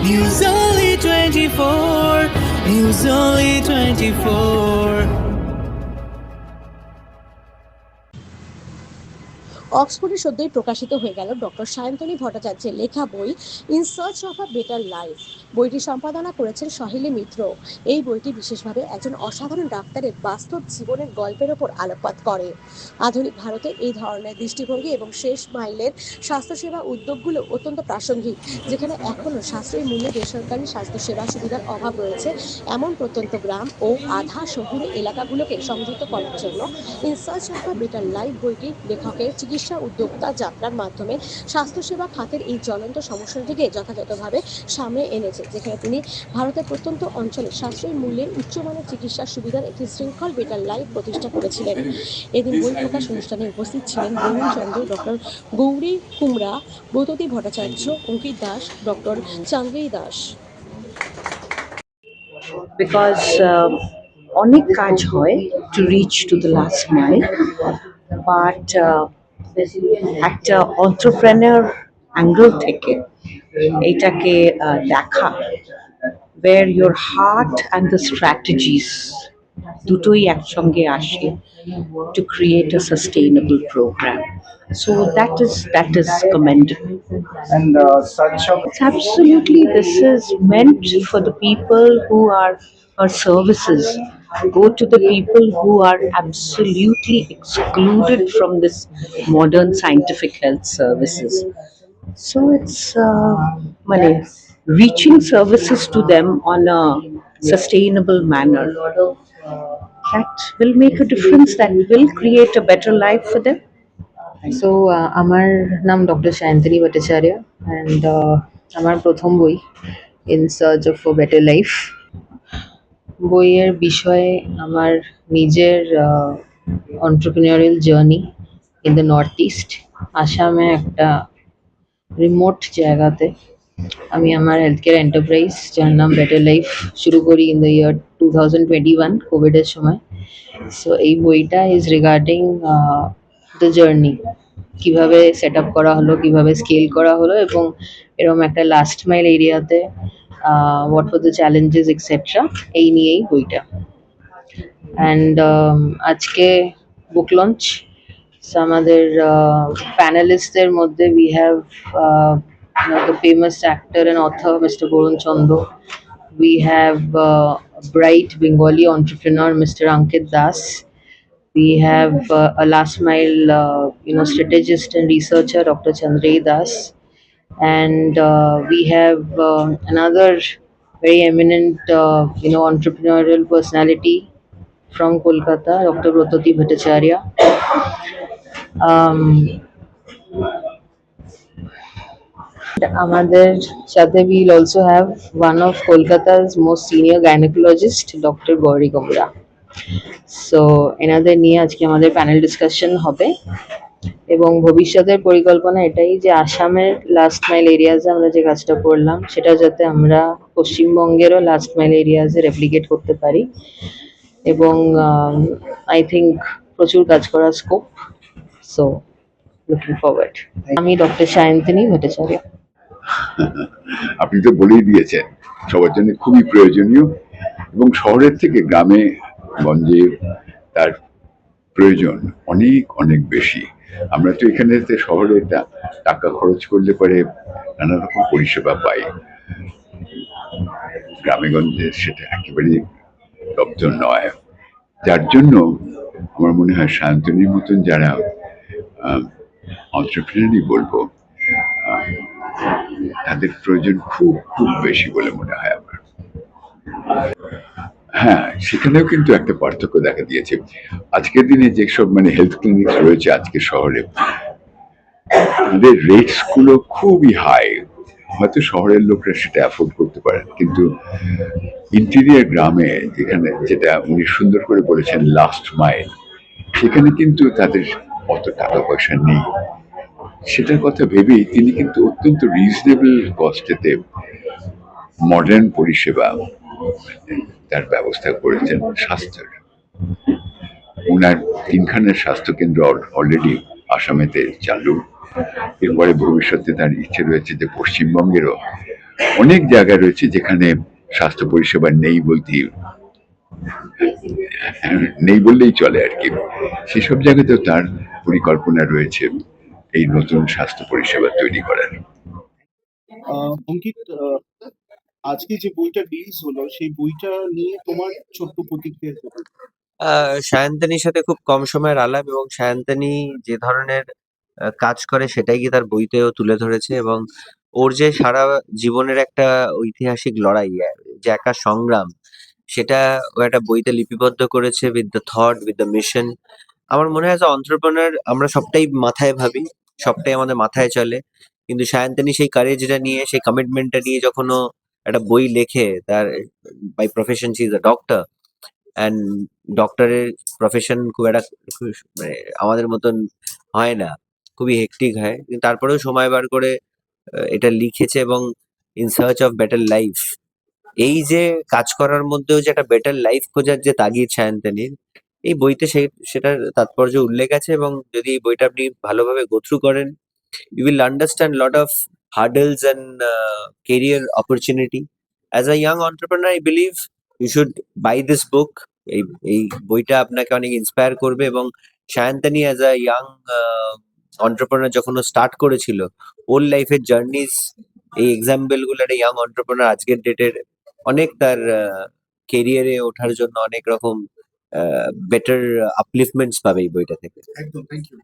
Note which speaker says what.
Speaker 1: News Only 24. News Only 24.
Speaker 2: অক্সফোর্ডে সদ্যই প্রকাশিত হয়ে গেল ডক্টর সায়ন্তনী ভট্টাচার্যের লেখা বই in search of a better life. বইটি সম্পাদনা করেছেন সহেলী মিত্র। এই বইটি বিশেষভাবে একজন অসাধারণ ডাক্তারের বাস্তব জীবনের গল্পের ওপর আলোকপাত করে। আধুনিক ভারতে এই ধরনের দৃষ্টিভঙ্গি এবং শেষ মাইলের স্বাস্থ্যসেবা উদ্যোগগুলো অত্যন্ত প্রাসঙ্গিক, যেখানে এখনও সাশ্রয়ী মূল্যে বেসরকারি স্বাস্থ্যসেবা সুবিধার অভাব রয়েছে এমন প্রত্যন্ত গ্রাম ও আধা শহুরে এলাকাগুলোকে সংযুক্ত করার জন্য in search of a better life বইটি লেখকের চিকিৎসা উদ্যোক্তা যাত্রার মাধ্যমে স্বাস্থ্যসেবা খাতের এই জ্বলন্ত সমস্যাটিকে যথাযথভাবে সামনে এনেছে, যেখানে তিনি ভারতের প্রত্যন্ত অঞ্চলে সাশ্রয়ী মূল্যে উচ্চমানের চিকিৎসা সুবিধার একটি শৃঙ্খল বেটার লাইফ প্রতিষ্ঠা করেছিলেন। এদিন বই প্রকাশ অনুষ্ঠানে উপস্থিত ছিলেন Barun Chandra, doctor Gouri Kumra, Bratati Bhattacharya, Ankit Das, doctor Chandrei Das.
Speaker 3: Because অনেক কাজ হয় to reach to the last mile, but একটা অন্টারপ্রেনার অ্যাঙ্গেল থেকে এইটাকে দেখা, where your heart and the strategies দুটোই একসঙ্গে আসে to create a sustainable program. So that is commendable.
Speaker 4: And such a
Speaker 3: Absolutely, this is meant for the people who are our services go to the people who are absolutely excluded from this modern scientific health services. So it's reaching services to them on a sustainable manner that will make a difference, that will create a better life for them.
Speaker 5: So আমার নাম doctor Sayantani Bhattacharya and আমার প্রথম বই in search of a better life. বইয়ের বিষয়ে আমার নিজের entrepreneurial journey in the north east আসামে একটা রিমোট জায়গাতে আমি আমার হেলথ কেয়ার এন্টারপ্রাইজ যার নাম বেটার লাইফ শুরু করি ইন দ্য ইয়ার 2021 কোভিডের সময়। সো এই বইটা ইজ রিগার্ডিং দ্য জার্নি, কিভাবে সেট আপ করা হলো, কিভাবে স্কেল করা হলো, এবং এরকম একটা লাস্ট মাইল এরিয়াতে what were the challenges etcetera, এই নিয়েই বইটা। অ্যান্ড আজকে বুক লঞ্চ, আমাদের প্যানেলিস্টদের মধ্যে we have the famous actor and author Mr. Borun Chondo. We have a bright Bengali entrepreneur Mr. Ankit Das. We have a last mile strategist and researcher Dr. Chandrei Das. And we have another very eminent entrepreneurial personality from Kolkata, Dr. Brototi Bhattacharya. আমাদের সাথে we'll also have one of Kolkata's most senior gynecologist, Dr. Gauri Kumra. So এনাদের নিয়ে আজকে আমাদের panel discussion হবে, এবং ভবিষ্যতের পরিকল্পনা এটাই যে আসামের লাস্ট মাইল এরিয়াজে আমরা যে কাজটা করলাম সেটা যাতে আমরা পশ্চিমবঙ্গেরও লাস্ট মাইল এরিয়াজে রেপ্লিকেট করতে পারি, এবং আই থিঙ্ক প্রচুর কাজ করার স্কোপ। So looking forward. আমি ডক্টর সায়ন্তনী ভট্টাচার্য।
Speaker 6: আপনি তো বলেই দিয়েছেন সবার জন্য খুবই প্রয়োজনীয়, এবং শহরের থেকে গ্রামে গঞ্জে তার প্রয়োজন অনেক অনেক বেশি। আমরা তো এখানে শহরে টাকা খরচ করলে পরে নানা রকম পরিষেবা পাই, গ্রামে গঞ্জে সেটা একেবারেই লব্ধ নয়। যার জন্য আমার মনে হয় সায়ন্তনীর মতন যারা অন্টারপ্রেনারই বলবো, তাদের প্রয়োজন খুব খুব বেশি বলে মনে হয় আমার। হ্যাঁ, সেখানেও কিন্তু একটা পার্থক্য দেখা দিয়েছে। আজকের দিনে যেসব হেলথ ক্লিনিক রয়েছে আজকে শহরে, তাদের রেটস গুলো খুবই হাই। হয়তো শহরের লোকরা সেটা অ্যাফোর্ড করতে পারেন, কিন্তু ইন্টেরিয়ার গ্রামে যেখানে, যেটা উনি সুন্দর করে বলেছেন লাস্ট মাইল, সেখানে কিন্তু তাদের অত টাকা পয়সা নেই। সেটার কথা ভেবেই তিনি কিন্তু অত্যন্ত রিজনেবল কস্টেতে মডার্ন পরিষেবা তার ব্যবস্থা করেছেন স্বাস্থ্যের। ওনার 3খানের স্বাস্থ্যকেন্দ্র অলরেডি আসামেতে চালু। এরপরে ভবিষ্যতে তার ইচ্ছে রয়েছে যে পশ্চিমবঙ্গেরও অনেক জায়গা রয়েছে যেখানে স্বাস্থ্য পরিষেবা নেই বললেই চলে আর কি। সেসব জায়গাতেও তার পরিকল্পনা রয়েছে এই নতুন স্বাস্থ্য পরিষেবা তৈরি করার।
Speaker 7: অঙ্কিত, আজকে যে বইটা রিলিজ হলো সেই বইটা নিয়ে তোমার ছোট্ট প্রতিক্রিয়া দেবে।
Speaker 8: সায়ন্তনীর সাথে খুব কম সময়ের আলাপ, এবং সায়ন্তনী যে ধরনের কাজ করে সেটাই কি তার বইতেও তুলে ধরেছে, এবং ওর যে সারা জীবনের একটা ঐতিহাসিক লড়াই, যে একা সংগ্রাম, সেটা ও একটা বইতে লিপিবদ্ধ করেছে with the thought, with the mission. আমার মনে হয় অন্টারপ্রেনার আমরা সবটাই মাথায় ভাবি, সবটাই আমাদের মাথায় চলে, কিন্তু সায়ন্তনী সেই কারেজটা নিয়ে, সেই কমিটমেন্টটা নিয়ে যখন ও একটা বই লেখে, তার by profession she is a doctor, and ডক্টরের প্রফেশন খুব একটা মানে আমাদের মতন হয় না, খুবই হেক্টিক হয়, কিন্তু তারপরেও সময় বার করে এটা লিখেছে। এবং in search of better life, এই যে কাজ করার মধ্যেও যে একটা বেটার লাইফ খোঁজার যে তাগিদ সায়ন্তনীর, এই বইতে সেটার তাৎপর্য উল্লেখ আছে। এবং যদি এই বইটা আপনি ভালোভাবে গো থ্রু করেন, you will understand lot of hurdles and career opportunity. As a young entrepreneur, I believe you should buy this book. এই এই বইটা আপনাকে অনেক ইন্সপায়ার করবে। এবং Sayantani as a young entrepreneur যখন ও স্টার্ট করেছিল, ওর লাইফের জার্নিস, এই এক্সাম্পল গুলো একটা ইয়াং entrepreneur আজকের ডেটের অনেক তার কেরিয়ারে ওঠার জন্য অনেক রকম বেটার আপলিফমেন্টস পাবে এই বইটা থেকে।
Speaker 7: একদম, থ্যাংক ইউ।